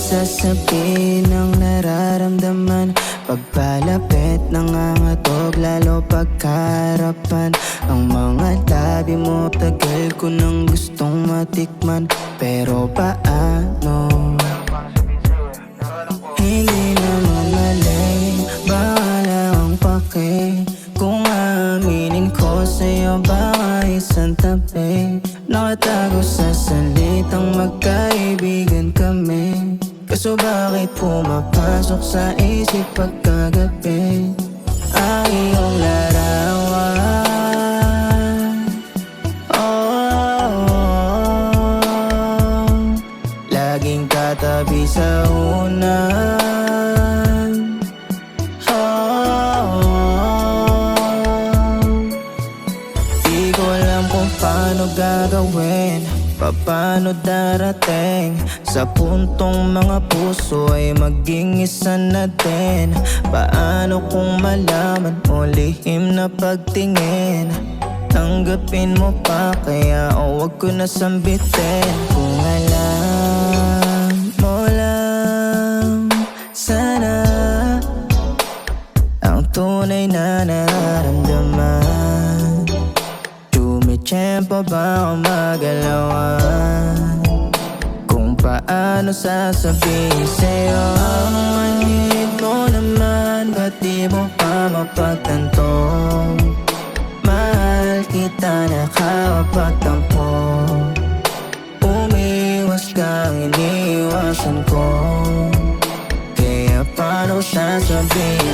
sasabihin ng nararamdaman. Pagpalapit nangangatog lalo pagkaharapan. Ang mga labi mo tagal ko nang gustong matikman. Pero paano? Hindi naman mali, bahala ang pake. Kung aaminin ko sa'yo baka isang tabi. Nakatago sa salitang magkaibigan kami. Kaso bakit pumapasok sa isip pagkagabi ang iyong larawan? Oh, laging katabi sa unan. Oh, di ko alam kung paano gagawin, paano darating sa puntong mga puso ay maging isa na din. Paano kung malaman mo lihim na pagtingin? Tanggapin mo pa kaya o wag ko na sambitin? Kung alam mo lang sana ang tunay na nararamdaman. Tiyempo ba ang magalawan? Kung paano sasabihin sa'yo ang manhid mo naman. Ba't di mo pa mapagtanto? Mahal kita nakapagtampo. Umiwas kang iniiwasan ko. Kaya paano sasabihin